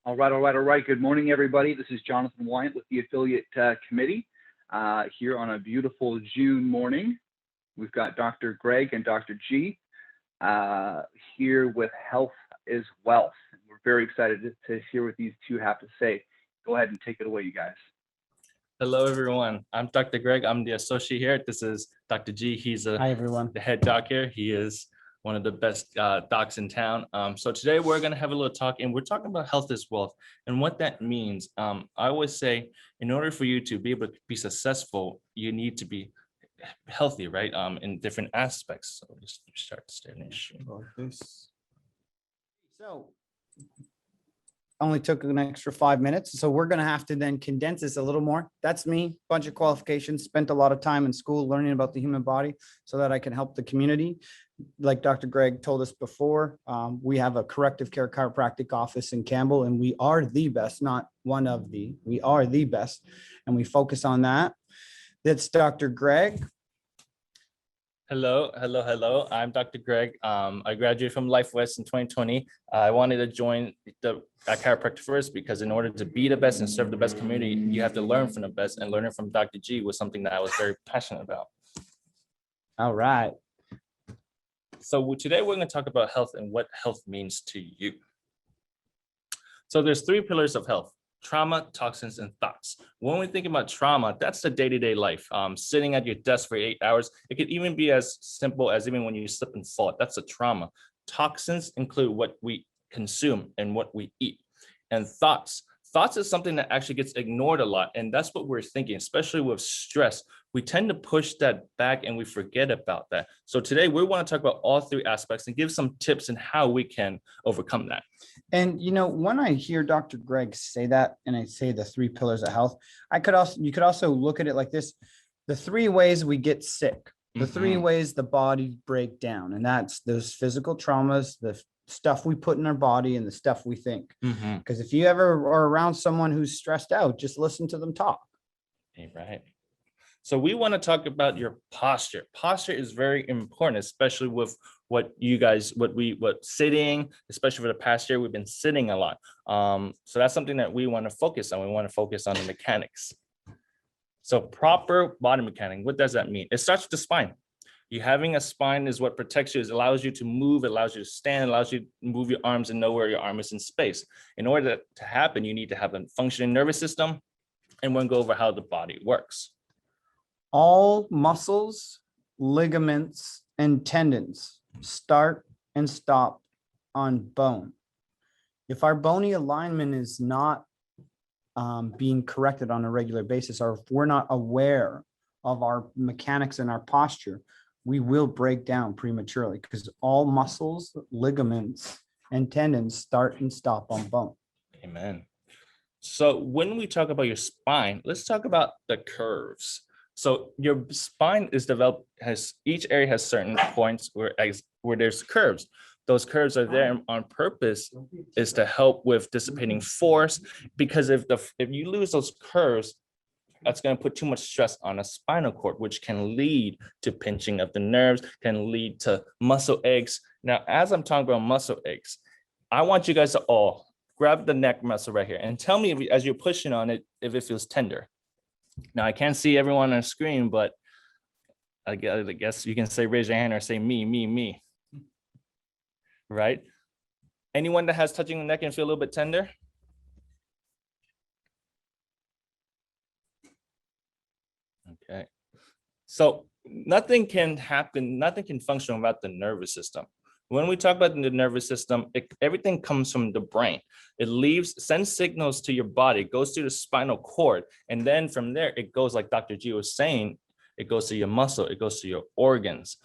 All right. Good morning, everybody. This is Jonathan Wyant with the Affiliate Committee here on a beautiful June morning. We've got Dr. Greg and Dr. G here with Health is Wealth. We're very excited to hear what these two have to say. Go ahead and take it away, you guys. Hello, everyone. I'm Dr. Greg. I'm the associate here. This is Dr. G. He's Hi, everyone. the head doc here. He is one of the best docs in town. So today we're going to have a little talk, and we're talking about health is wealth and what that means. I always say, in order for you to be able to be successful, you need to be healthy, right? In different aspects. So just start staring. So only took an extra 5 minutes. So we're going to have to then condense this a little more. That's me, bunch of qualifications, spent a lot of time in school learning about the human body so that I can help the community. Like Dr. Greg told us before, we have a corrective care chiropractic office in Campbell, and we are the best, not one of the, we are the best. And we focus on that. That's Dr. Greg. Hello. I'm Dr. Greg. I graduated from Life West in 2020. I wanted to join the chiropractic first because in order to be the best and serve the best community, you have to learn from the best, and learning from Dr. G was something that I was very passionate about. All right. So today we're going to talk about health and what health means to you. So there's 3 pillars of health: trauma, toxins, and thoughts. When we think about trauma, that's the day-to-day life. Sitting at your desk for 8 hours. It could even be as simple as even when you slip and fall. That's a trauma. Toxins include what we consume and what we eat. And thoughts. Thoughts is something that actually gets ignored a lot. And that's what we're thinking, especially with stress. We tend to push that back and we forget about that. So today we want to talk about all 3 aspects and give some tips on how we can overcome that. And when I hear Dr. Greg say that, and I say the 3 pillars of health, you could also look at it like this: the 3 ways we get sick, the 3 ways the body break down, and that's those physical traumas, the stuff we put in our body, and the stuff we think. Because if you ever are around someone who's stressed out, just listen to them talk. Right. So we want to talk about your posture. Posture is very important, especially with what sitting, especially for the past year, we've been sitting a lot. So that's something that we want to focus on. We want to focus on the mechanics. So proper body mechanics, what does that mean? It starts with the spine. You having a spine is what protects you. It allows you to move, it allows you to stand, allows you to move your arms and know where your arm is in space. In order to happen, you need to have a functioning nervous system, and we'll go over how the body works. All muscles, ligaments, and tendons start and stop on bone. If our bony alignment is not being corrected on a regular basis, or if we're not aware of our mechanics and our posture, we will break down prematurely, because all muscles, ligaments, and tendons start and stop on bone. Amen. So when we talk about your spine, let's talk about the curves. So your spine is developed, each area has certain points where there's curves. Those curves are there on purpose, is to help with dissipating force, because if you lose those curves, that's going to put too much stress on a spinal cord, which can lead to pinching of the nerves, can lead to muscle aches. Now, as I'm talking about muscle aches, I want you guys to all grab the neck muscle right here and tell me, as you're pushing on it, if it feels tender. Now, I can't see everyone on the screen, but I guess you can say raise your hand or say me. Right? Anyone that has touching the neck and feel a little bit tender? Okay. So nothing can happen, nothing can function without the nervous system. When we talk about the nervous system, everything comes from the brain. It sends signals to your body, goes through the spinal cord, and then from there, it goes, like Dr. G was saying, it goes to your muscle, it goes to your organs.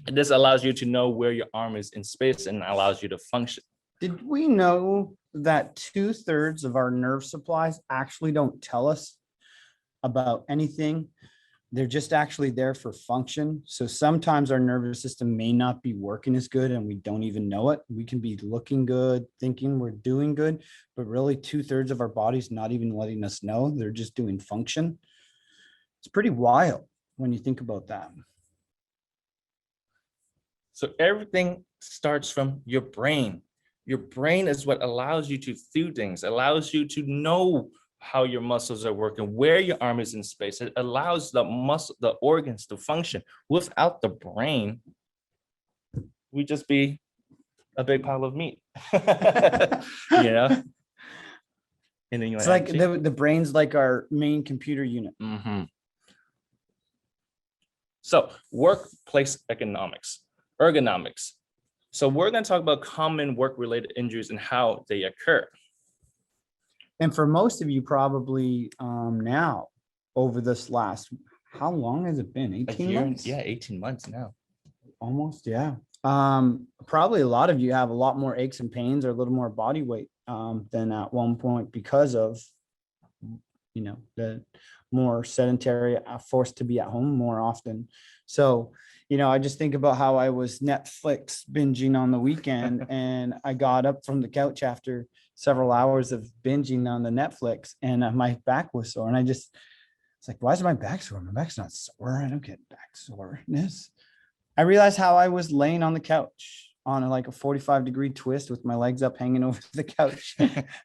This allows you to know where your arm is in space and allows you to function. Did we know that 2/3 of our nerve supplies actually don't tell us about anything? They're just actually there for function. So sometimes our nervous system may not be working as good and we don't even know it. We can be looking good, thinking we're doing good, but really 2/3 of our body's not even letting us know. They're just doing function. It's pretty wild when you think about that. So everything starts from your brain. Your brain is what allows you to do things, allows you to know how your muscles are working, where your arm is in space. It allows the organs to function. Without the brain, we just be a big pile of meat. You know? And then you It's like the brain's like our main computer unit. So workplace ergonomics. So we're going to talk about common work-related injuries and how they occur. And for most of you, probably now, over this last, how long has it been? 18 months? Yeah, 18 months now. Almost, yeah. Probably a lot of you have a lot more aches and pains or a little more body weight than at one point because of, the more sedentary, forced to be at home more often. So, I just think about how I was Netflix binging on the weekend and I got up from the couch after several hours of binging on the Netflix and my back was sore. And it's like, why is my back sore? My back's not sore. I don't get back soreness. I realized how I was laying on the couch on like a 45-degree twist with my legs up hanging over the couch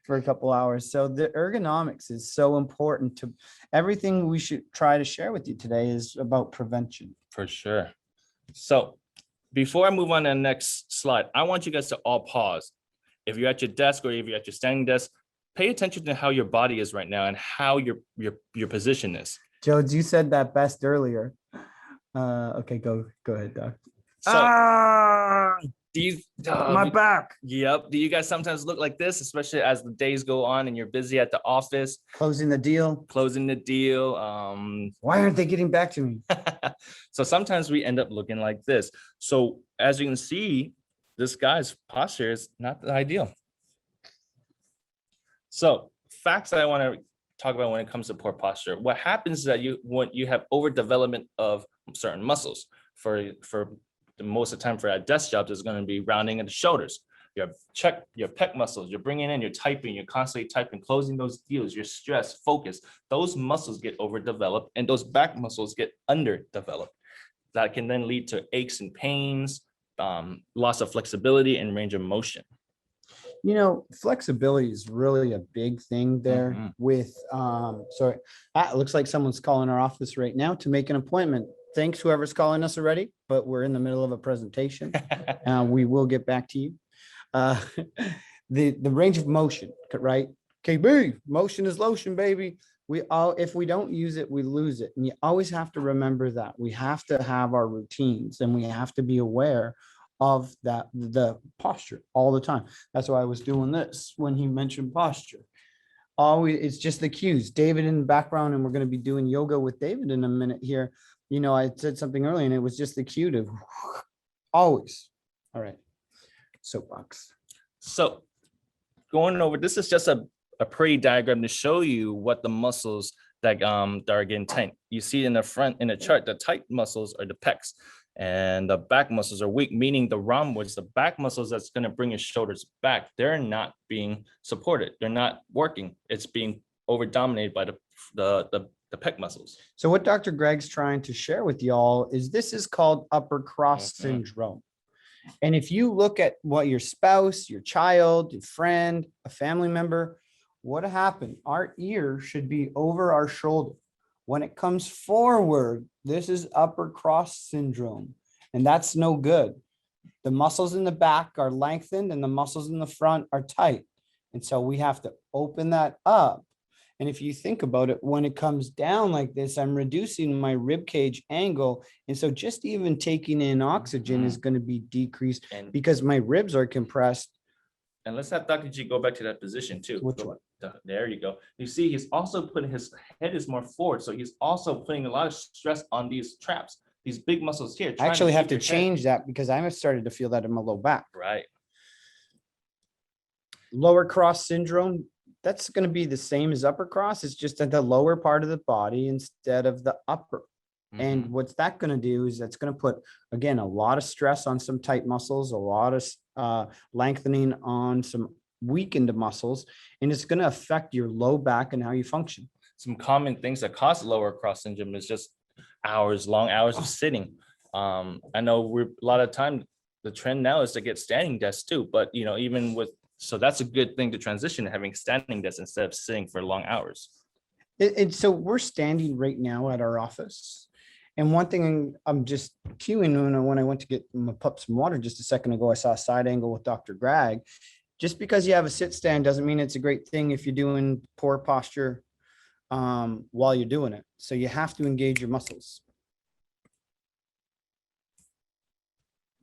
for a couple hours. So the ergonomics is so important to everything we should try to share with you today is about prevention. For sure. So before I move on to the next slide, I want you guys to all pause. If you're at your desk or if you're at your standing desk, pay attention to how your body is right now and how your position is. Jodes, you said that best earlier. Okay, go ahead, Doc. So, my back. Yep. Do you guys sometimes look like this, especially as the days go on and you're busy at the office? Closing the deal. Why aren't they getting back to me? So sometimes we end up looking like this. So as you can see, this guy's posture is not the ideal. So facts that I want to talk about when it comes to poor posture. What happens is that when you have overdevelopment of certain muscles, for the most of the time for our desk jobs is going to be rounding of the shoulders. Your pec muscles, you're bringing in, you're typing, you're constantly typing, closing those deals, you're stressed, focused. Those muscles get overdeveloped and those back muscles get underdeveloped. That can then lead to aches and pains, loss of flexibility and range of motion. Flexibility is really a big thing there with, sorry, it looks like someone's calling our office right now to make an appointment. Thanks, whoever's calling us already, but we're in the middle of a presentation. We will get back to you. The range of motion, right? KB, motion is lotion, baby. If we don't use it, we lose it. And you always have to remember that. We have to have our routines and we have to be aware of that, the posture all the time. That's why I was doing this when he mentioned posture. Always, it's just the cues. David in the background, and we're going to be doing yoga with David in a minute here. I said something earlier and it was just the cue to always. All right. Soapbox. So going over, this is just a pretty diagram to show you what the muscles that are getting tight. You see in the front, in the chart, the tight muscles are the pecs and the back muscles are weak, meaning the rhomboids, the back muscles that's going to bring your shoulders back, they're not being supported. They're not working. It's being over dominated by the pec muscles. So what Dr. Greg's trying to share with y'all is this is called upper cross syndrome. And if you look at what your spouse, your child, your friend, a family member, what happened? Our ear should be over our shoulder. When it comes forward, this is upper cross syndrome, and that's no good. The muscles in the back are lengthened and the muscles in the front are tight. And so we have to open that up. And if you think about it, when it comes down like this, I'm reducing my rib cage angle. And so just even taking in oxygen is going to be decreased because my ribs are compressed. And let's have Dr. G go back to that position too. Which one? There you go. You see, he's also putting his head is more forward. So he's also putting a lot of stress on these traps, these big muscles here. I actually have to change that because I started to feel that in my low back. Right. Lower cross syndrome. That's going to be the same as upper cross. It's just at the lower part of the body instead of the upper. And what's that going to do is that's going to put, again, a lot of stress on some tight muscles, a lot of lengthening on some weakened muscles, and it's going to affect your low back and how you function. Some common things that cause lower cross syndrome is just long hours of sitting. I know a lot of time the trend now is to get standing desks too. But even with, so that's a good thing to transition to having standing desks instead of sitting for long hours. So we're standing right now at our office. And one thing I'm just cueing when I went to get my pup some water just a second ago, I saw a side angle with Dr. Greg. Just because you have a sit stand doesn't mean it's a great thing if you're doing poor posture while you're doing it. So you have to engage your muscles.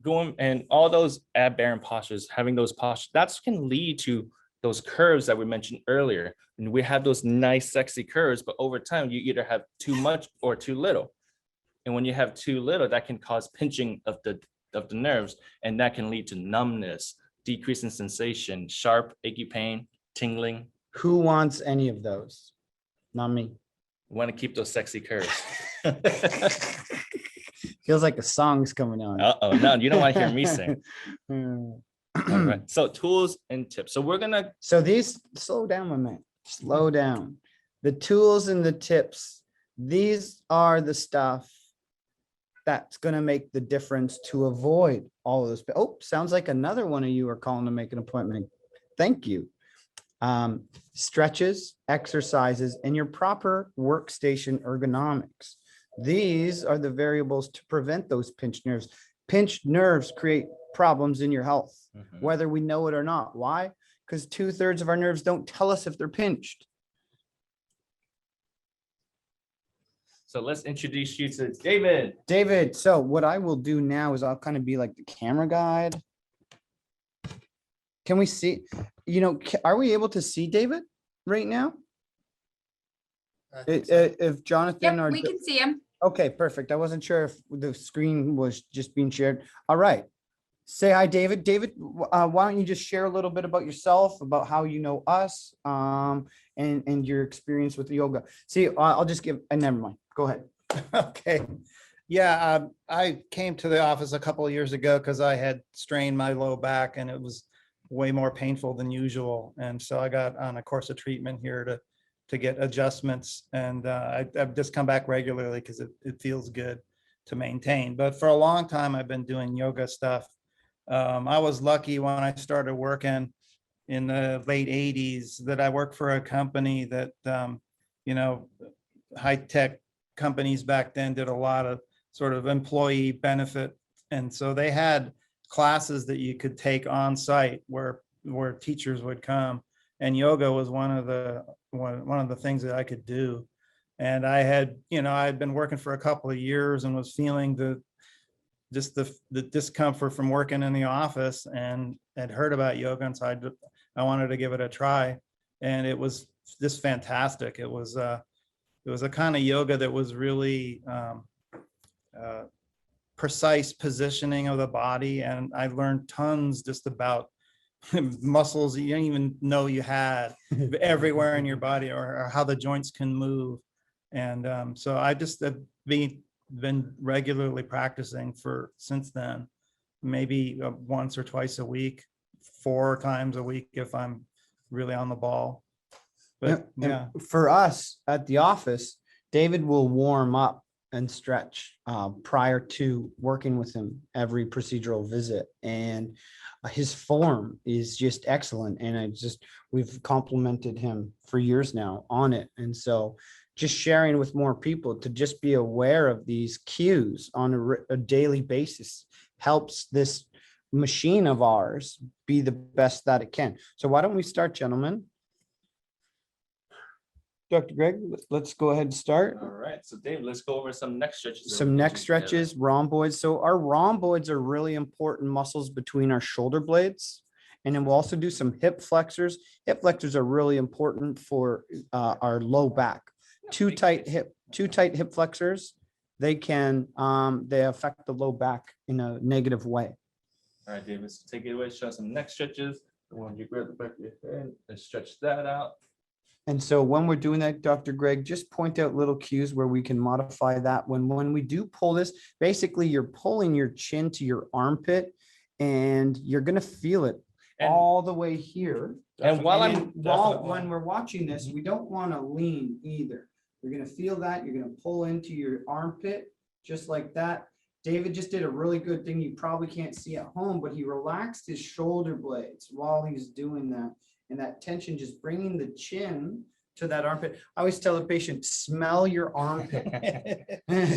Going and all those aberrant postures, having those postures, that can lead to those curves that we mentioned earlier. And we have those nice, sexy curves, but over time, you either have too much or too little. And when you have too little, that can cause pinching of the nerves, and that can lead to numbness, decrease in sensation, sharp, achy pain, tingling. Who wants any of those? Not me. We want to keep those sexy curves. Feels like a song's coming on. Uh-oh, no, you don't want to hear me sing. All All right. So tools and tips. So we're gonna. So these, slow down, my man. Slow down. The tools and the tips. These are the stuff that's going to make the difference to avoid all of this. Oh, sounds like another one of you are calling to make an appointment. Thank you. Stretches, exercises, and your proper workstation ergonomics. These are the variables to prevent those pinched nerves. Pinched nerves create problems in your health, whether we know it or not. Why? Because 2/3 of our nerves don't tell us if they're pinched. So let's introduce you to David. David, so what I will do now is I'll kind of be like the camera guide. Can we see, are we able to see David right now? If Jonathan or Yep, we can see him. okay, perfect. I wasn't sure if the screen was just being shared. All right. Say hi, David. David, why don't you just share a little bit about yourself, about how you know us, and your experience with yoga. See, I'll just give, and never mind. Go ahead. Okay. Yeah, I came to the office a couple of years ago because I had strained my low back and it was way more painful than usual. And so I got on a course of treatment here to get adjustments. And I've just come back regularly because it feels good to maintain. But for a long time, I've been doing yoga stuff. I was lucky when I started working in the late 80s that I worked for a company that, high-tech companies back then did a lot of sort of employee benefit. And so they had classes that you could take on site where teachers would come, and yoga was one of the things that I could do. And I had been working for a couple of years and was feeling the discomfort from working in the office, and had heard about yoga, and so I wanted to give it a try. And it was just fantastic. It was a kind of yoga that was really precise positioning of the body, and I learned tons just about muscles that you didn't even know you had everywhere in your body, or how the joints can move. And so I just have been regularly practicing since then, maybe once or twice a week, 4 times a week if I'm really on the ball. But yeah, for us at the office, David will warm up and stretch prior to working with him every procedural visit, and his form is just excellent. And we've complimented him for years now on it. And so just sharing with more people to just be aware of these cues on a daily basis helps this machine of ours be the best that it can. So why don't we start, gentlemen? Dr. Greg, let's go ahead and start. All right. So Dave, let's go over some neck stretches. Some neck stretches, rhomboids. So our rhomboids are really important muscles between our shoulder blades. And then we'll also do some hip flexors. Hip flexors are really important for our low back. Too tight hip flexors, they affect the low back in a negative way. All right, David, so take it away. Show some neck stretches. The one you grab the back of your head and stretch that out. And so when we're doing that, Dr. Greg, just point out little cues where we can modify that. When we do pull this, basically you're pulling your chin to your armpit, and you're going to feel it all the way here. And when we're watching this, we don't want to lean either. You're going to feel that. You're going to pull into your armpit just like that. David just did a really good thing you probably can't see at home, but he relaxed his shoulder blades while he's doing that. And that tension just bringing the chin to that armpit. I always tell the patient, smell your armpit.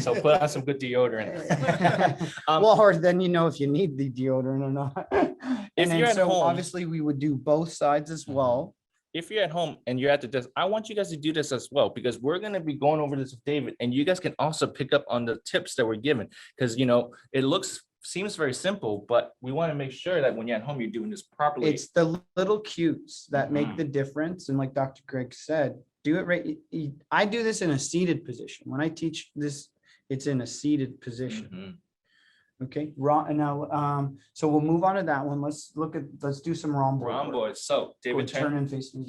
So put on some good deodorant. Well, or then you know if you need the deodorant or not. If And then you're at so home- obviously we would do both sides as well. If you're at home and you're at the desk, I want you guys to do this as well, because we're going to be going over this with David, and you guys can also pick up on the tips that we're given, because it seems very simple, but we want to make sure that when you're at home, you're doing this properly. It's the little cues that make the difference. And like Dr. Greg said, do it right. I do this in a seated position. When I teach this, it's in a seated position. Mhm. Okay, now, so we'll move on to that one. Let's do some rhomboid. work. Rhomboids. So Go David, turn and face me.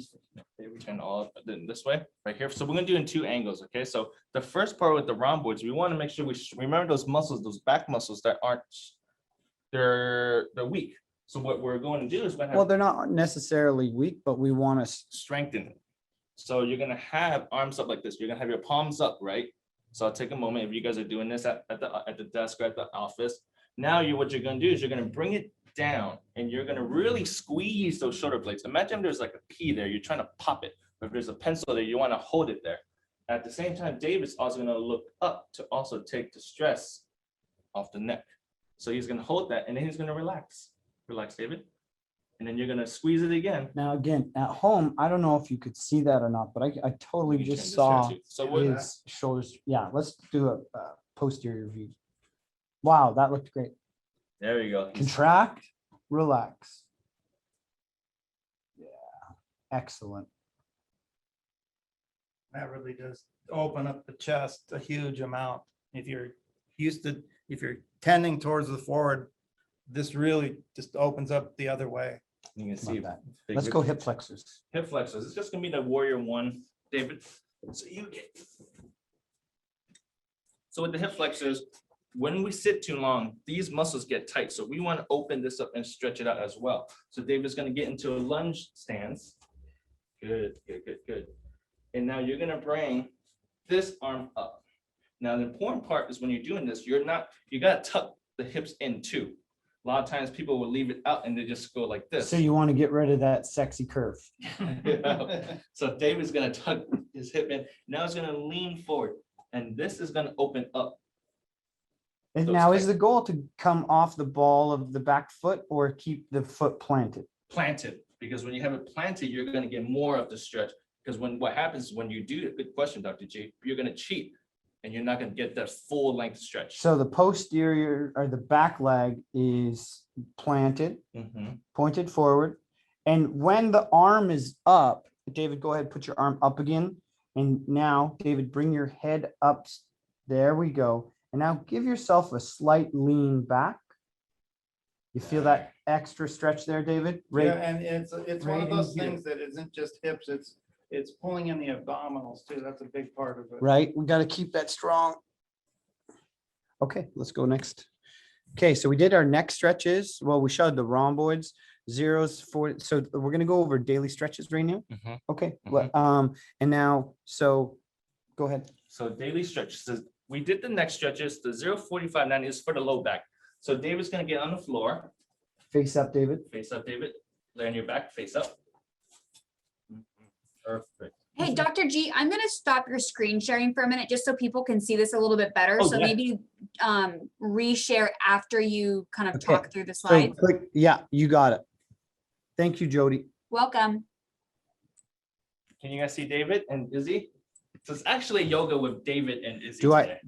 turn all up this way, right here. So we're gonna do in 2 angles. Okay, so the first part with the rhomboids, we want to make sure we remember those muscles, those back muscles that aren't, they're weak. So what we're going to do is we're gonna Well, have they're not necessarily weak, but we want to, strengthen it. So you're gonna have arms up like this. You're gonna have your palms up, right? So I'll take a moment if you guys are doing this at the desk or at the office. Now what you're gonna do is you're gonna bring it down and you're gonna really squeeze those shoulder blades. Imagine there's like a key there, you're trying to pop it. Or if there's a pencil there, you wanna hold it there. At the same time, David's also gonna look up to also take the stress off the neck. So he's gonna hold that and then he's gonna relax. Relax, David. And then you're gonna squeeze it again. now again, at home, I don't know if you could see that or not, but I totally You can just turn this saw here too. So what, his shoulders. Yeah, let's do a posterior view. Wow, that looked great. there you go. He's- Contract, relax. Yeah, excellent. That really does open up the chest a huge amount. If you're tending towards the forward, this really just opens up the other way. You can Love see. that. big Let's go hip flexors. hip flexors. It's just gonna be the warrior one, David. So you get. So with the hip flexors, when we sit too long, these muscles get tight. So we want to open this up and stretch it out as well. So David's gonna get into a lunge stance. Good, good, good, good. And now you're gonna bring this arm up. Now the important part is when you're doing this, you gotta tuck the hips in too. A lot of times people will leave it out and they just go like this. So you want to get rid of that sexy curve. So David's gonna tuck his hip in. Now he's gonna lean forward, and this is gonna open up. And So now it's is the goal to come off the ball of the back foot or keep the foot planted? Planted, because when you have it planted, you're gonna get more of the stretch. Because what happens is when you do, good question, Dr. G, you're gonna cheat and you're not gonna get that full length stretch. So the posterior or the back leg is planted, Mhm. pointed forward. And when the arm is up, David, go ahead, put your arm up again. And now, David, bring your head up. There we go. And now give yourself a slight lean back. You feel that extra stretch there, David? Yeah, Right. and it's one right of in those here. things that isn't just hips, it's pulling in the abdominals too. That's a big part of it. Right? We got to keep that strong. Okay, let's go next. Okay, so we did our neck stretches. Well, we showed the rhomboids, zeros, four. So we're gonna go over daily stretches right now. Mhm. Okay, and now, so go ahead. So daily stretch. So we did the neck stretches. The 0.45-9 is for the low back. So David's gonna get on the floor. Face up, David. Face up, David. Lay on your back, face up. Perfect. Hey, Dr. G, I'm gonna stop your screen sharing for a minute, just so people can see this a little bit better. Oh, So yeah. maybe reshare after you kind of Okay, talk through the So slides. click, yeah, you got it. Thank you, Jody. Welcome. Can you guys see David and Izzy? So it's actually yoga with David and Izzy. Do today.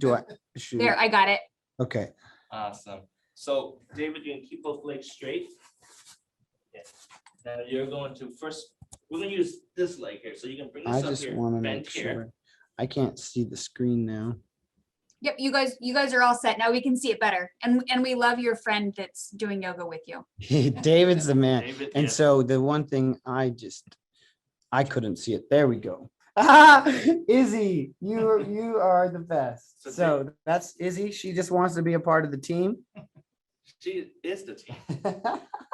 shoot. There, I got it. Okay, Awesome. So David, you can keep both legs straight. Yeah. Now you're going to first, we're gonna use this leg here. So you can bring I this up just here, want to bend make here. sure. I can't see the screen now. Yep, you guys are all set. Now we can see it better. And we love your friend that's doing yoga with you. David's the man. David, And yeah. so the one thing I couldn't see it. There we go. Izzy, you are the best. So So that's Izzy. She just wants to be a part of the team. She is the team.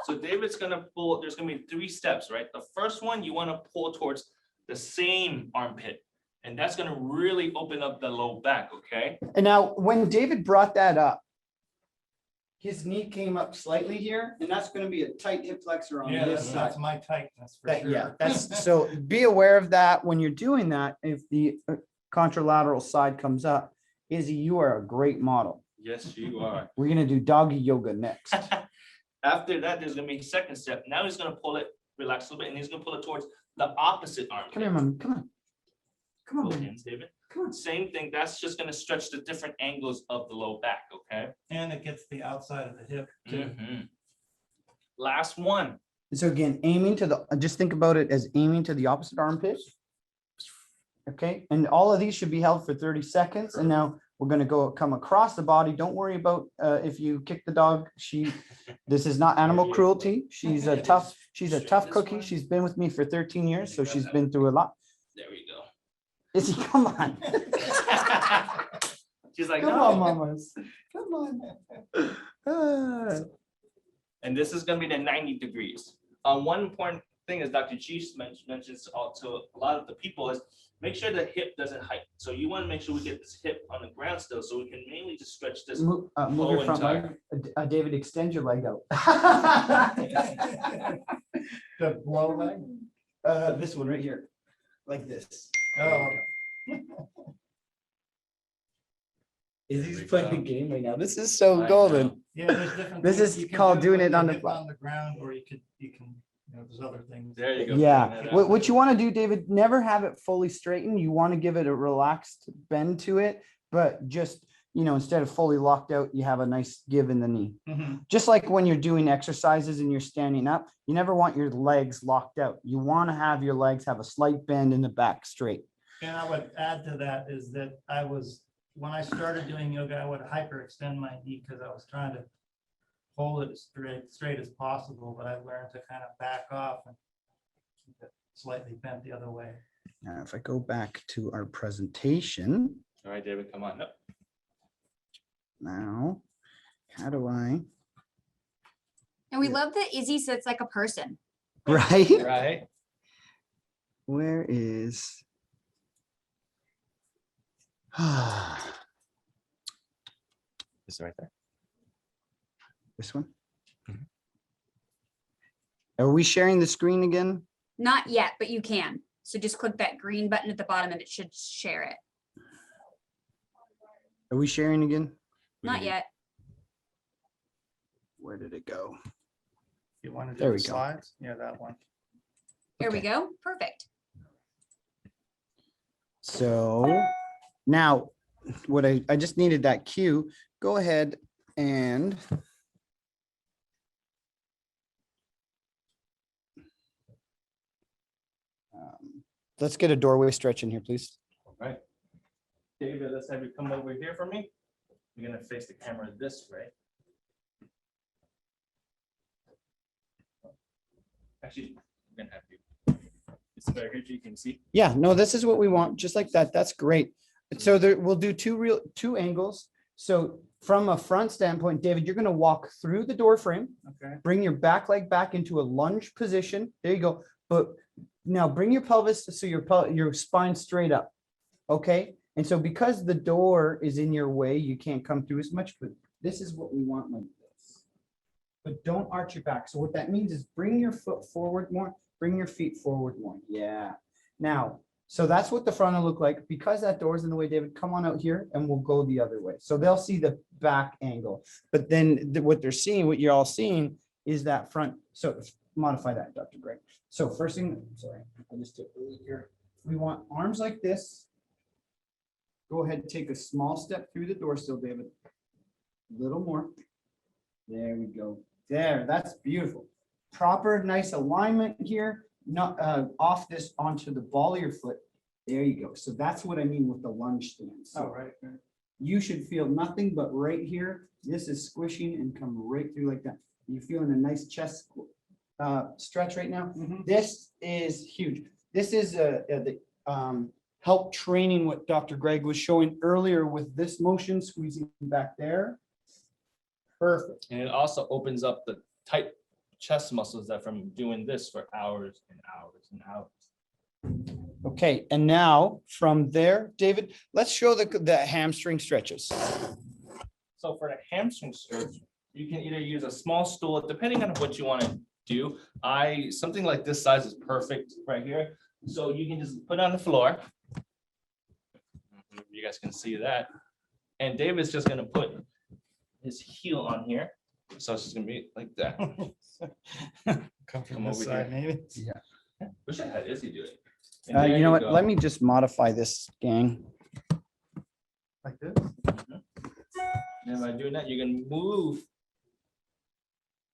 So David's gonna pull, there's gonna be 3 steps, right? The first one, you wanna pull towards the same armpit. And that's gonna really open up the low back, okay? And now when David brought that up, his knee came up slightly here, and that's gonna be a tight hip flexor on Yeah, this that's, side. that's my tightness for That, sure. yeah, that's, so be aware of that when you're doing that. If the contralateral side comes up, Izzy, you are a great model. Yes, you are. We're gonna do doggy yoga next. After that, there's gonna be a second step. Now he's gonna pull it, relax a little bit, and he's gonna pull it towards the opposite arm. Come here, mom, come on. Come on, Both baby. hands, David. Come on. Same thing. That's just gonna stretch the different angles of the low back, okay? And it gets the outside of the hip too. Mhm. Last one. So again, aiming to the, just think about it as aiming to the opposite armpit. Okay, and all of these should be held for 30 seconds. And now we're gonna come across the body. Don't worry about if you kick the dog. This is not animal cruelty. She's a tough cookie. She's been with me for 13 years, so she's been through a lot. There we go. Izzy, come on. She's like, Come no. on, mamas. Come on. Ah. And this is gonna be the 90 degrees. One important thing is Dr. G mentions to a lot of the people is make sure the hip doesn't hike. So you want to make sure we get this hip on the ground still, so we can mainly just stretch this. Move your low front leg. entire. David, extend your leg out. The low leg? This one right here, like this. Oh, Izzy's we playing go. the game right now. This is so I golden. know. yeah, there's different. This things is you can called do doing with it on the hip fly. on the ground, or you can, there's other things. There you go. Yeah, Bring that what out. you want to do, David, never have it fully straightened. You want to give it a relaxed bend to it, but just, instead of fully locked out, you have a nice give in the knee. Mhm. Just like when you're doing exercises and you're standing up, you never want your legs locked out. You want to have your legs have a slight bend in the back straight. And I would add to that is that when I started doing yoga, I would hyperextend my knee because I was trying to hold it as straight as possible, but I learned to kind of back off and keep it slightly bent the other way. Now, if I go back to our presentation All right, David, come on up. now, how do I, And we love that Izzy sits like a person. right? Right. Where is? It's right there. This one? Mhm. Are we sharing the screen again? Not yet, but you can. So just click that green button at the bottom and it should share it. Are we sharing again? Not yet. Where did it go? You want to There do we the go. slides? Yeah, that one. There we Okay. go. Perfect. So now what I just needed that cue. Go ahead and let's get a doorway stretch in here, please. All right. David, let's have you come over here for me. You're gonna face the camera this way. Actually, I'm gonna have you. It's better here so you can see. Yeah, no, this is what we want, just like that. That's great. So there, we'll do two angles. So from a front standpoint, David, you're gonna walk through the door frame, Okay. bring your back leg back into a lunge position. There you go. But now bring your pelvis so your spine straight up. Okay? And so because the door is in your way, you can't come through as much, but this is what we want like this. But don't arch your back. So what that means is bring your foot forward more, bring your feet forward more. Yeah. Now, so that's what the front will look like. Because that door is in the way, David, come on out here and we'll go the other way. So they'll see the back angle. But then what they're seeing, what you're all seeing is that front. So modify that, Dr. Greg. So first thing, sorry, I just took a leak here. We want arms like this. Go ahead and take a small step through the door still, David. A little more. There we go. There, that's beautiful. Proper, nice alignment here, not off this onto the ball of your foot. There you go. So that's what I mean with the lunge stance. So Oh, right. you should feel nothing but right here. This is squishing and come right through like that. You feeling a nice chest stretch right now? Mhm. This is huge. This is the help training what Dr. Greg was showing earlier with this motion, squeezing back there. Perfect. And it also opens up the tight chest muscles that from doing this for hours and hours and hours. Okay, and now from there, David, let's show the hamstring stretches. So for the hamstring stretch, you can either use a small stool, depending on what you want to do. Something like this size is perfect right here. So you can just put it on the floor. You guys can see that. And David's just gonna put his heel on here. So it's just gonna be like that. Come from Come this over side, maybe. Wish I had Izzy do it. And You there know what? go. Let me just modify this, gang. Like this? And by doing that, you can move.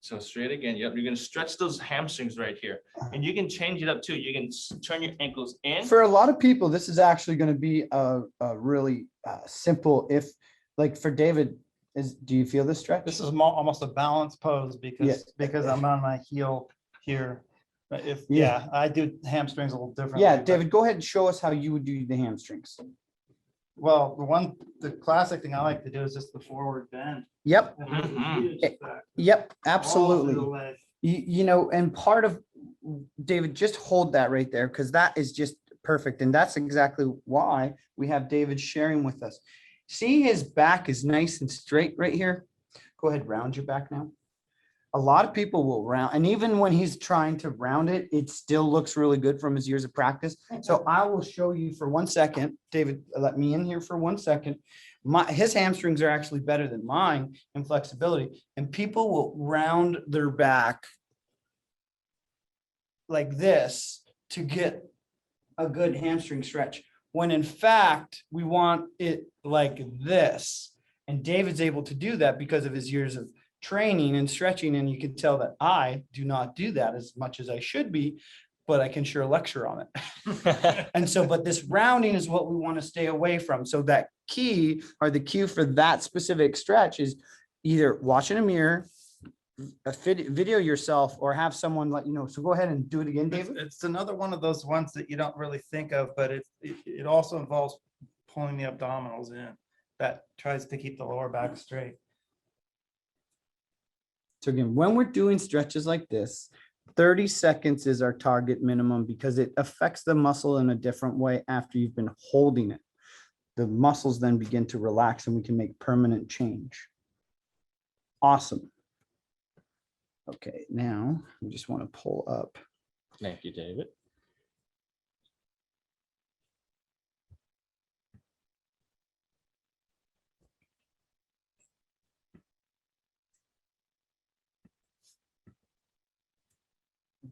So straight again, yep, you're gonna stretch those hamstrings right here. And you can change it up too. You can turn your ankles in. For a lot of people, this is actually going to be a really simple, if like for David, do you feel this stretch? This is almost a balanced pose because I'm on my heel here. But Yeah. I do hamstrings a little differently. Yeah, but- David, go ahead and show us how you would do the hamstrings. Well, the classic thing I like to do is just the forward bend. Yep, And have the Mhm. huge effect yep, all through the absolutely. leg. You know, and part of, David, just hold that right there, because that is just perfect. And that's exactly why we have David sharing with us. See, his back is nice and straight right here. Go ahead, round your back now. A lot of people will round, and even when he's trying to round it, it still looks really good from his years of practice. So I will show you for 1 second. David, let me in here for 1 second. His hamstrings are actually better than mine in flexibility, and people will round their back like this to get a good hamstring stretch, when in fact, we want it like this. And David's able to do that because of his years of training and stretching, and you can tell that I do not do that as much as I should be, but I can sure lecture on it. And so, but this rounding is what we want to stay away from. So that key, or the cue for that specific stretch, is either watch in a mirror, video yourself, or have someone let you know. So go ahead and do it again, David. It's another one of those ones that you don't really think of, but it also involves pulling the abdominals in. That tries to keep the lower back straight. So again, when we're doing stretches like this, 30 seconds is our target minimum, because it affects the muscle in a different way after you've been holding it. The muscles then begin to relax and we can make permanent change. Awesome. Okay, now we just want to pull up. Thank you, David.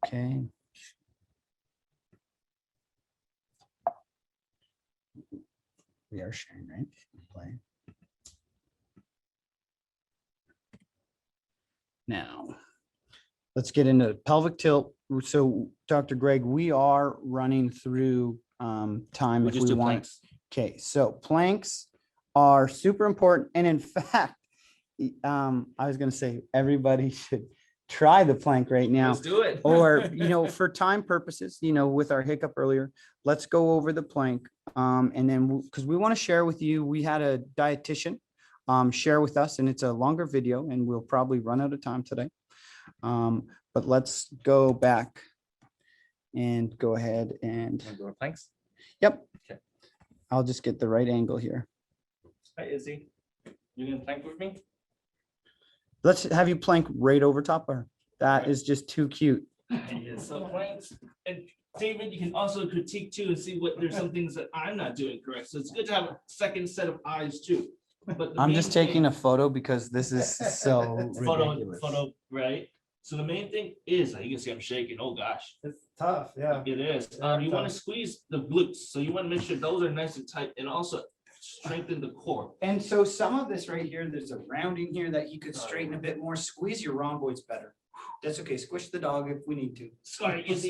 Okay. We are sharing, right? Play. Now, let's get into pelvic tilt. So, Dr. Greg, we are running through time We if just we do want. planks. Okay, so planks are super important. And in fact, I was going to say everybody should try the plank right now. Let's do it. Or, for time purposes, with our hiccup earlier, let's go over the plank. And then, because we want to share with you, we had a dietitian share with us, and it's a longer video, and we'll probably run out of time today. But let's go back and go ahead and, Wanna go to planks. yep. Okay. I'll just get the right angle here. Hi, Izzy. You gonna plank with me? Let's have you plank right over top of her. That Right. is just too cute. Yes, so planks. And David, you can also critique too and see what there's some things that I'm not doing correct. So it's good to have a second set of eyes too. But I'm just taking a photo because this is so ridiculous. photo, right? So the main thing is, you can see I'm shaking. Oh gosh, It's tough, yeah. it is. You want to squeeze the glutes, so you want to make sure those are nice and tight, and also strengthen the core. And so some of this right here, there's a rounding here that you could straighten a bit more. Squeeze your rhomboids better. That's okay. Squish the dog if we need to. Sorry, Izzy.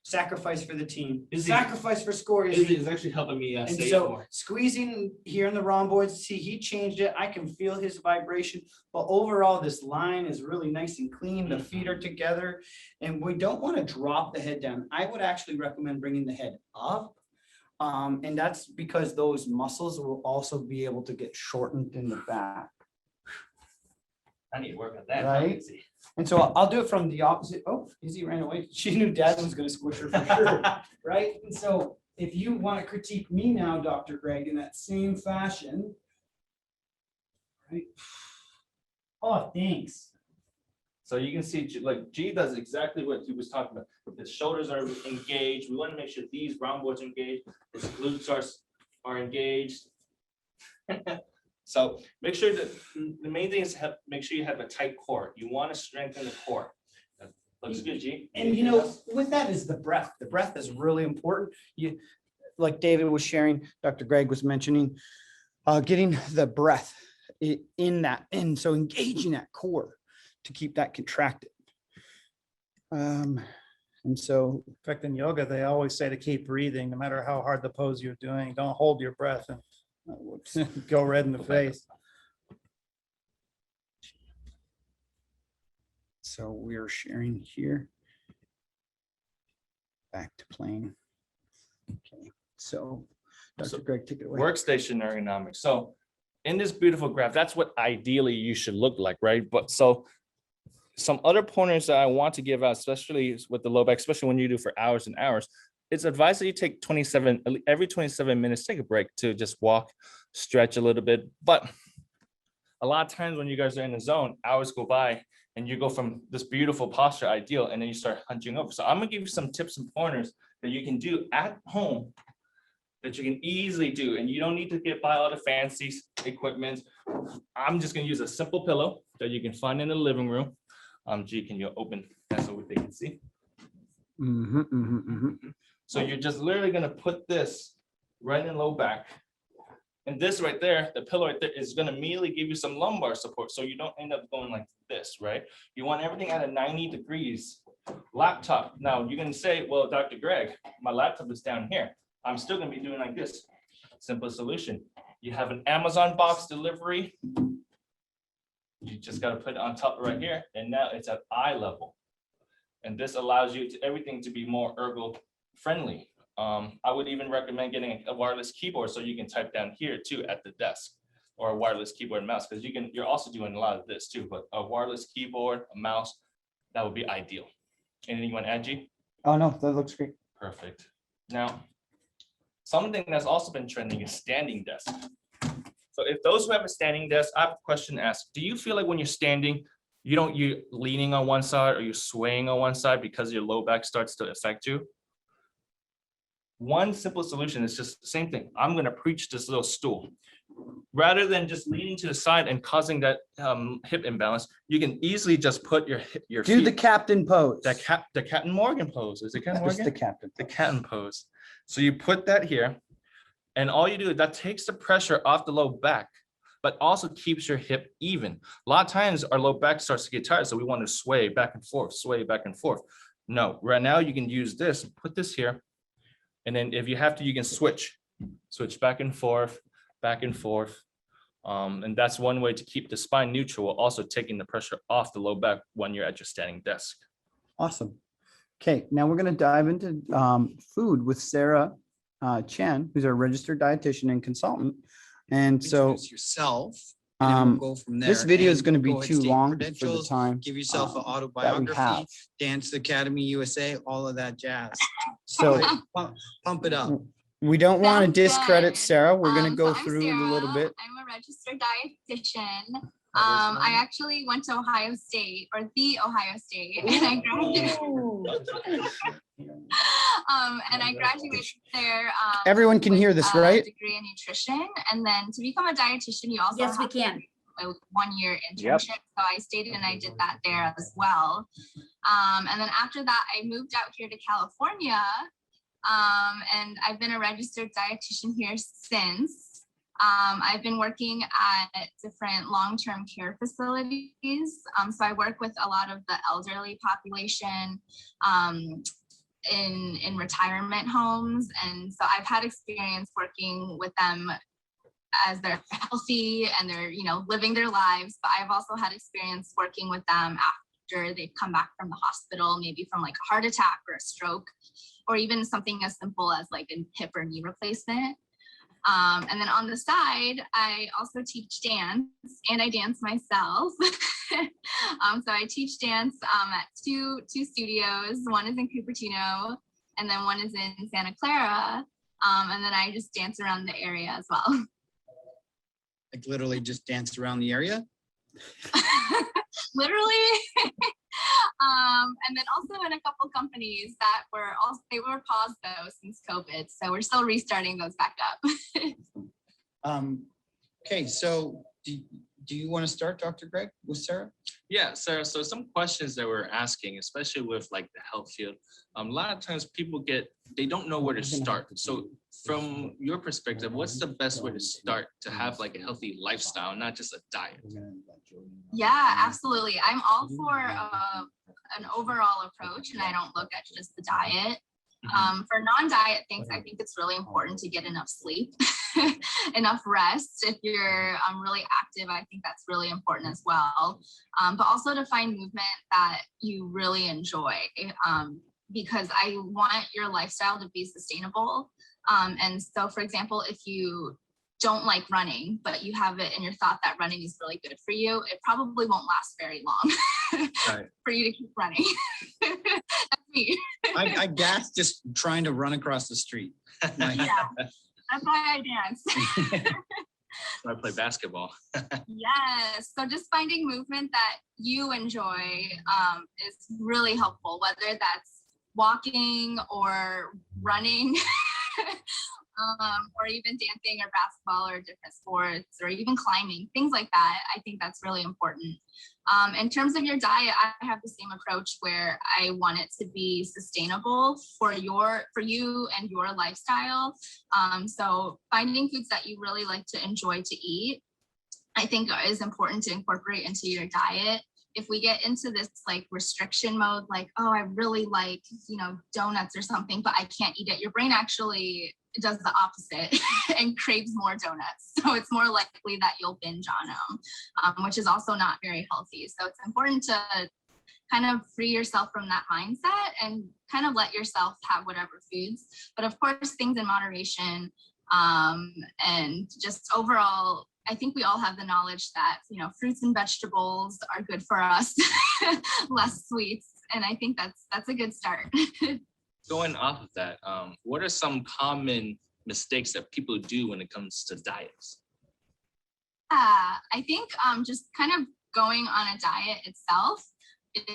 Sacrifice for the team. Izzy. Sacrifice for score. Izzy is actually helping me And stay up so more. squeezing here in the rhomboids, see, he changed it. I can feel his vibration. But overall, this line is really nice and clean. The feet are together, and we don't want to drop the head down. I would actually recommend bringing the head up. And that's because those muscles will also be able to get shortened in the back. I need to work on that. Right? Izzy. And so I'll do it from the opposite. Oh, Izzy ran away. She knew Dad was going to squish her for sure. Right? And so if you want to critique me now, Dr. Greg, in that same fashion, right? Oh, thanks. So you can see, like G does exactly what he was talking about. His shoulders are engaged. We want to make sure these round boards are engaged. His glutes are engaged. So make sure that the main thing is make sure you have a tight core. You want to strengthen the core. That looks good, G. And you know, with that is the breath. The breath is really important. You, like David was sharing, Dr. Greg was mentioning, getting the breath in that, and so engaging that core to keep that contracted. And so, In fact, in yoga, they always say to keep breathing, no matter how hard the pose you're doing. Don't hold your breath and go red in the face. so we're sharing here. Back to plane. Okay, so Dr. Greg, take it away. Workstation ergonomics. So in this beautiful graph, that's what ideally you should look like, right? But so some other pointers that I want to give out, especially with the low back, especially when you do for hours and hours, it's advised that you take every 27 minutes, take a break to just walk, stretch a little bit. But a lot of times when you guys are in the zone, hours go by and you go from this beautiful posture ideal, and then you start hunching over. So I'm gonna give you some tips and pointers that you can do at home that you can easily do, and you don't need to buy all the fancy equipment. I'm just gonna use a simple pillow that you can find in the living room. G, can you open that so they can see? So you're just literally gonna put this right in low back. And this right there, the pillow right there, is gonna immediately give you some lumbar support, so you don't end up going like this, right? You want everything at a 90 degrees. Laptop. Now you're gonna say, well, Dr. Greg, my laptop is down here. I'm still gonna be doing like this. Simple solution. You have an Amazon box delivery. You just gotta put it on top right here, and now it's at eye level. And this allows you to everything to be more ergo friendly. I would even recommend getting a wireless keyboard so you can type down here too at the desk, or a wireless keyboard and mouse, because you're also doing a lot of this too, but a wireless keyboard, a mouse, that would be ideal. Anything you want to add, G? Oh, no, that looks great. Perfect. Now, something that's also been trending is standing desk. So if those who have a standing desk, I have a question to ask. Do you feel like when you're standing, you're leaning on one side or you're swaying on one side because your low back starts to affect you? One simple solution is just the same thing. I'm going to preach this little stool. Rather than just leaning to the side and causing that hip imbalance, you can easily just put your Do feet, the captain pose. the Captain Morgan pose. Is it Captain Just Morgan? the captain. The captain pose. So you put that here, and all you do is that takes the pressure off the low back, but also keeps your hip even. A lot of times our low back starts to get tired, so we want to sway back and forth, sway back and forth. No, right now you can use this and put this here, and then if you have to, you can switch back and forth, back and forth. And that's one way to keep the spine neutral, while also taking the pressure off the low back when you're at your standing desk. Awesome. Okay, now we're going to dive into food with Sarah Chen, who's our registered dietitian and consultant. And so Introduce yourself. And then we'll go from there. this video is And going to be go ahead, too state long for the credentials, time. Give yourself an that we autobiography, have. Dance Academy USA, all of that jazz. So Pump it up. we don't want to Sounds discredit good. Sarah. We're going to go So I'm through a little Sarah. bit. I'm a registered dietitian. That is I right. actually went to Ohio State, or the Ohio State, and I graduated. And I graduated there. Everyone can with hear this, a right? Degree in nutrition, and then to become a dietitian, you also Yes, we have to can. do a 1-year internship. Yep. So I stayed and I did that there as well. And then after that, I moved out here to California. And I've been a registered dietitian here since. I've been working at different long-term care facilities. So I work with a lot of the elderly population in retirement homes. And so I've had experience working with them as they're healthy and they're, living their lives. But I've also had experience working with them after they've come back from the hospital, maybe from like a heart attack or a stroke, or even something as simple as like a hip or knee replacement. And then on the side, I also teach dance, and I dance myself. So I teach dance at two studios. One is in Cupertino, and then one is in Santa Clara. And then I just dance around the area as well. Like literally just danced around the area. Literally. And then also in a couple companies that they were paused though since COVID. So we're still restarting those back up. Okay, so do you want to start, Dr. Greg, with Sarah? Yeah, Sarah, so some questions that we're asking, especially with like the health field, a lot of times people they don't know where to start. So from your perspective, what's the best way to start to have like a healthy lifestyle, not just a diet? Yeah, absolutely. I'm all for an overall approach, and I don't look at just the diet. For non-diet things, I think it's really important to get enough sleep, enough rest. If you're really active, I think that's really important as well. But also to find movement that you really enjoy, because I want your lifestyle to be sustainable. And so, for example, if you don't like running, but you have it in your thought that running is really good for you, it probably won't last very long for you to keep running. That's me. I gasped just trying to run across the street. Like, Yeah, that's why I dance. I play basketball. Yes. So just finding movement that you enjoy is really helpful, whether that's walking or running. Or even dancing or basketball or different sports or even climbing, things like that. I think that's really important. In terms of your diet, I have the same approach where I want it to be sustainable for you and your lifestyle. So finding foods that you really like to enjoy to eat, I think is important to incorporate into your diet. If we get into this like restriction mode, like, oh, I really like, donuts or something, but I can't eat it, your brain actually does the opposite and craves more donuts. So it's more likely that you'll binge on them, which is also not very healthy. So it's important to kind of free yourself from that mindset and kind of let yourself have whatever foods. But of course, things in moderation, and just overall, I think we all have the knowledge that, fruits and vegetables are good for us, less sweets. And I think that's a good start. Going off of that, what are some common mistakes that people do when it comes to diets? I think just kind of going on a diet itself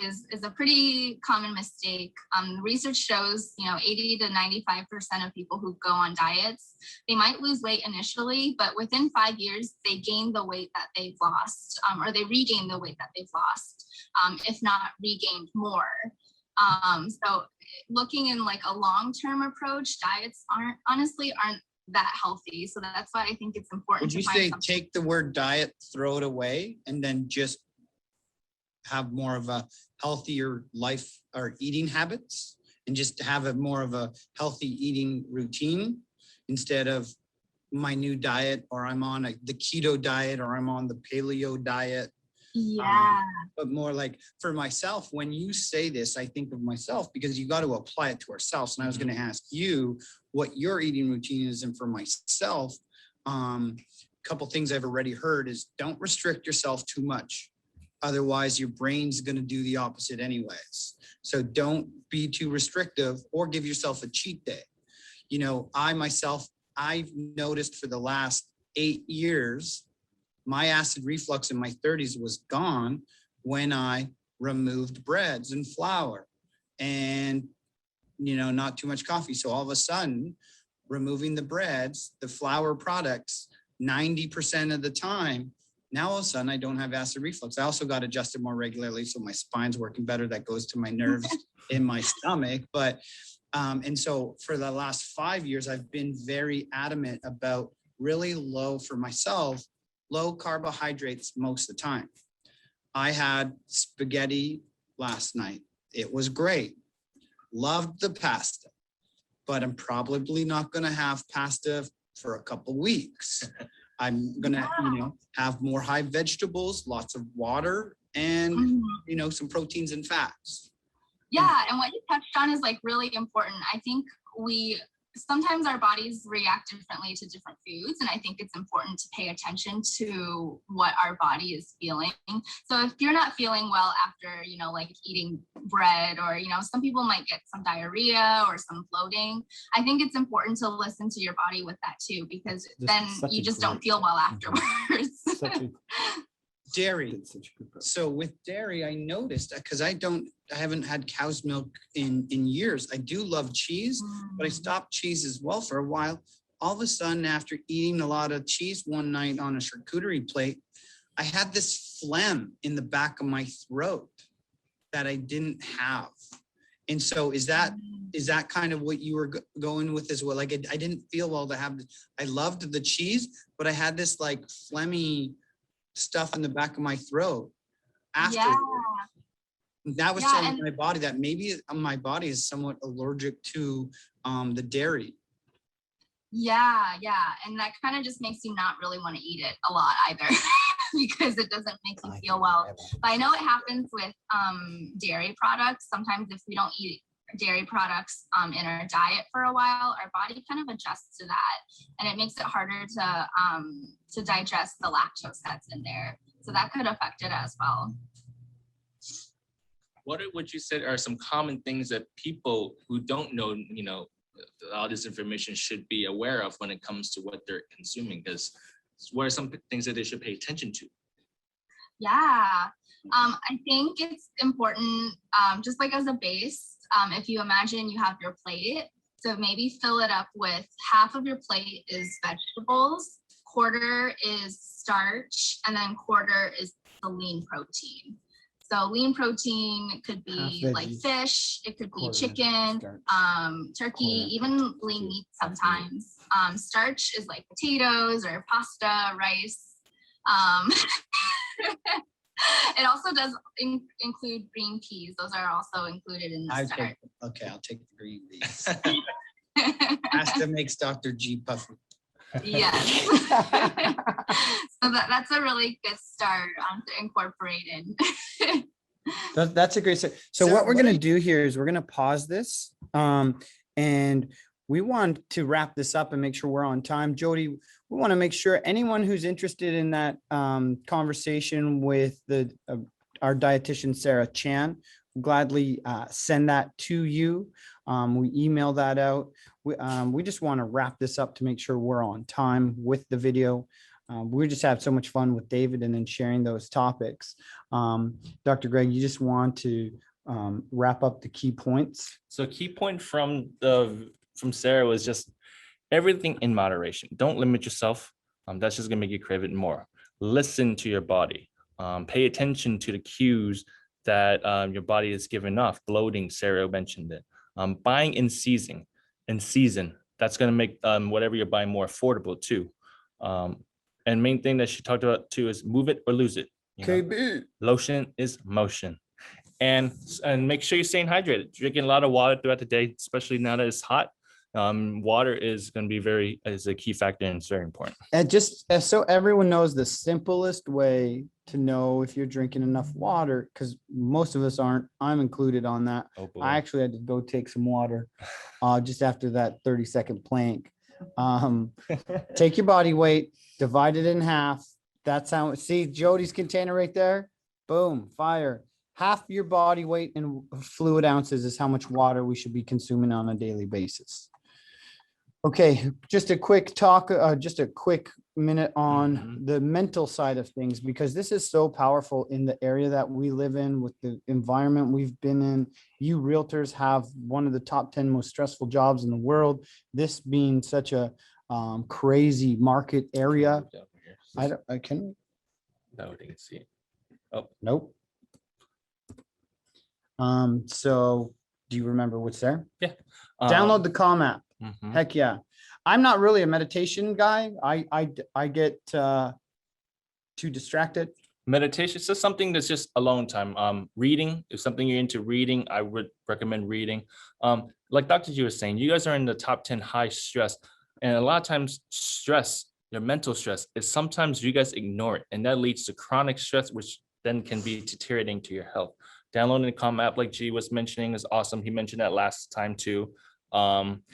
is a pretty common mistake. Research shows, 80 to 95% of people who go on diets, they might lose weight initially, but within 5 years, they gain the weight that they've lost, or they regain the weight that they've lost, if not regained more. So looking in like a long-term approach, diets aren't that healthy. So that's why I think it's important. Would you say take the word diet, throw it away, and then just have more of a healthier life or eating habits, and just have a more of a healthy eating routine instead of my new diet, or I'm on the keto diet, or I'm on the paleo diet? Yeah. But more like for myself, when you say this, I think of myself, because you got to apply it to ourselves. And I was going to ask you what your eating routine is. And for myself, a couple things I've already heard is don't restrict yourself too much. Otherwise, your brain's going to do the opposite anyways. So don't be too restrictive, or give yourself a cheat day. I've noticed for the last 8 years, my acid reflux in my 30s was gone when I removed breads and flour and, not too much coffee. So all of a sudden, removing the breads, the flour products, 90% of the time, now all of a sudden I don't have acid reflux. I also got adjusted more regularly, so my spine's working better. That goes to my nerves in my stomach. But, and so for the last 5 years, I've been very adamant about really low for myself, low carbohydrates most of the time. I had spaghetti last night. It was great. Loved the pasta, but I'm probably not going to have pasta for a couple weeks. I'm going to, have more high vegetables, lots of water, and, some proteins and fats. Yeah. And what you touched on is like really important. I think sometimes our bodies react differently to different foods. And I think it's important to pay attention to what our body is feeling. So if you're not feeling well after, like eating bread, or, some people might get some diarrhea or some bloating, I think it's important to listen to your body with that too, because then you just don't feel well afterwards. Dairy. Did such a good job. So with dairy, I noticed, because I haven't had cow's milk in years. I do love cheese, but I stopped cheese as well for a while. All of a sudden, after eating a lot of cheese one night on a charcuterie plate, I had this phlegm in the back of my throat that I didn't have. And so is that kind of what you were going with as well? Like I didn't feel well to have, I loved the cheese, but I had this like phlegmy stuff in the back of my throat after. Yeah. That was Yeah, telling and- my body that maybe my body is somewhat allergic to the dairy. Yeah, and that kind of just makes you not really want to eat it a lot either because it doesn't make you feel well. But I know it happens with dairy products. Sometimes if we don't eat dairy products in our diet for a while, our body kind of adjusts to that, and it makes it harder to digest the lactose that's in there. So that could affect it as well. What would you say are some common things that people who don't know, all this information should be aware of when it comes to what they're consuming? Because what are some things that they should pay attention to? Yeah, I think it's important, just like as a base, if you imagine you have your plate, so maybe fill it up with half of your plate is vegetables, quarter is starch, and then quarter is the lean protein. So lean protein could be Half like veggies, fish, it could be quarter chicken, starch, turkey, quarter even lean meat sometimes. Starch is like potatoes or pasta, rice. It also does include green peas. Those are also included in the starch. I'll take the green peas. Pasta makes Dr. G puffy. Yes. So that's a really good start to incorporate in. That's a great start. So Sarah, what we're what gonna are do here is we're gonna pause this. And we want to wrap this up and make sure we're on time. Jody, we want to make sure anyone who's interested in that conversation with our dietitian, Sarah Chan, gladly send that to you. We email that out. We just want to wrap this up to make sure we're on time with the video. We just have so much fun with David and then sharing those topics. Dr. Greg, you just want to wrap up the key points? So key point from Sarah was just everything in moderation. Don't limit yourself. That's just gonna make you crave it more. Listen to your body. Pay attention to the cues that your body is giving off. Bloating, Sarah mentioned it. Buying in season. That's gonna make whatever you're buying more affordable too. And main thing that she talked about too is move it or lose it. KB. Lotion is motion. And make sure you're staying hydrated. Drinking a lot of water throughout the day, especially now that it's hot. Water is going to be is a key factor and it's very important. And just so everyone knows, the simplest way to know if you're drinking enough water, because most of us aren't, I'm included on that. Oh boy. I actually had to go take some water just after that 30-second plank. Take your body weight, divide it in half. That's how, see Jody's container right there. Boom, fire. Half your body weight in fluid ounces is how much water we should be consuming on a daily basis. Okay, just a quick talk, just a quick minute on the mental side of things, because this is so powerful in the area that we live in with the environment we've been in. You realtors have one of the top 10 most stressful jobs in the world. This being such a crazy market area. I can. No, they can see it. Oh, Nope. So do you remember what's there? yeah. Download the Calm app. Mhm. Heck yeah. I'm not really a meditation guy. I get too distracted. Meditation is just something that's just alone time. Reading is something you're into reading. I would recommend reading. Like Dr. G was saying, you guys are in the top 10 high stress. And a lot of times stress, your mental stress, is sometimes you guys ignore it. And that leads to chronic stress, which then can be deteriorating to your health. Downloading the Calm app, like G was mentioning, is awesome. He mentioned that last time too.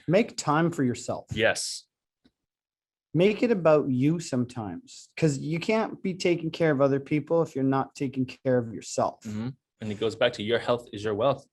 Make time for yourself. Yes. Make it about you sometimes, because you can't be taking care of other people if you're not taking care of yourself. Mhm. And it goes back to your health is your wealth.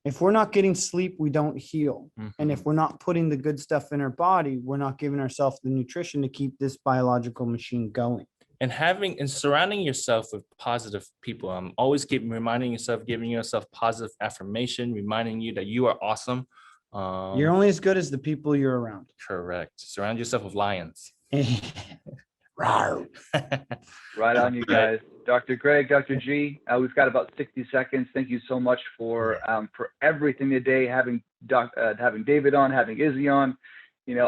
If we're not getting sleep, we don't heal. And Mhm. if we're not putting the good stuff in our body, we're not giving ourselves the nutrition to keep this biological machine going. and having and surrounding yourself with positive people. Always keep reminding yourself, giving yourself positive affirmation, reminding you that you are awesome. You're only as good as the people you're around. Correct. Surround yourself with lions. Rawr. Right on, you guys. Dr. Greg, Dr. G, we've got about 60 seconds. Thank you so much for everything today, having David on, having Izzy on,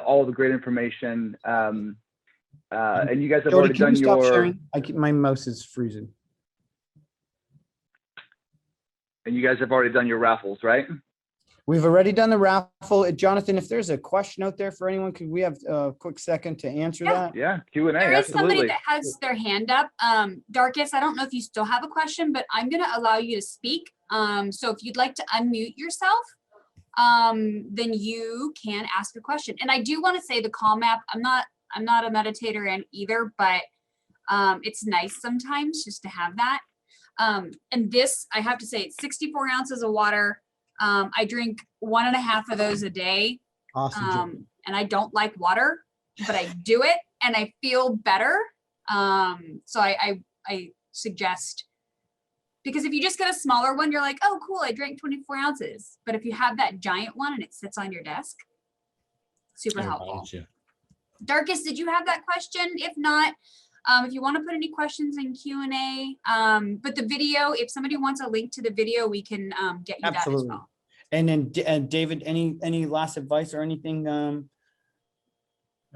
all the great information. And you guys have Jody, already can done you stop your, sharing? My mouse is freezing. and you guys have already done your raffles, right? We've already done the raffle. Jonathan, if there's a question out there for anyone, could we have a quick second to answer that? Yeah, Q&A, There is somebody absolutely. that has their hand up. Darkus, I don't know if you still have a question, but I'm going to allow you to speak. So if you'd like to unmute yourself, then you can ask a question. And I do want to say the Calm app, I'm not a meditator either, but it's nice sometimes just to have that. And this, I have to say, it's 64 ounces of water. I drink 1.5 of those a day. Awesome. Jody. And I don't like water, but I do it and I feel better. So I suggest, because if you just get a smaller one, you're like, oh, cool, I drank 24 ounces. But if you have that giant one and it sits on your desk, super helpful. Darkus, did you have that question? If not, if you want to put any questions in Q&A, but the video, if somebody wants a link to the video, we can get you that as well. And then David, any last advice or anything?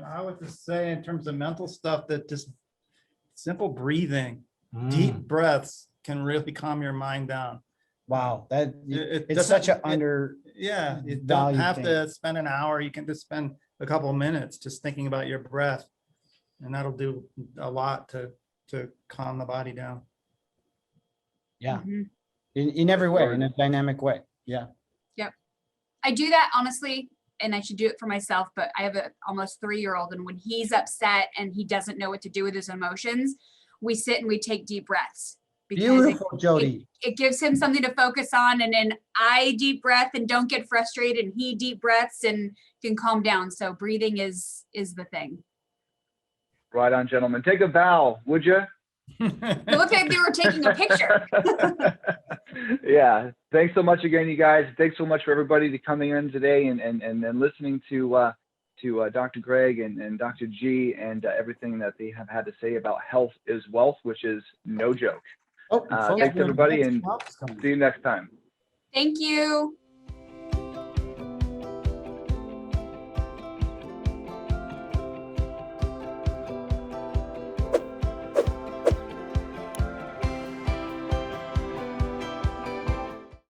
I would just say in terms of mental stuff that just simple breathing, deep breaths can really calm your mind down. Wow, that It it's such an under. Yeah, you don't value have thing. to spend an hour. You can just spend a couple of minutes just thinking about your breath, and that'll do a lot to calm the body down. Yeah, Mhm. in every way, in a dynamic way. Yeah. I do that honestly, and I should do it for myself, but I have a almost 3-year-old, and when he's upset and he doesn't know what to do with his emotions, we sit and we take deep breaths. Because Beautiful, Jody. it gives him something to focus on, and then I deep breath and don't get frustrated, and he deep breaths and can calm down. So breathing is the thing. Right on, gentlemen. Take a bow, would you? It looked like they were taking a picture. Yeah. Thanks so much again, you guys. Thanks so much for everybody to coming in today and listening to Dr. Greg and Dr. G and everything that they have had to say about health is wealth, which is no joke. Oh, Thanks, everybody, and see you next time. Thank you.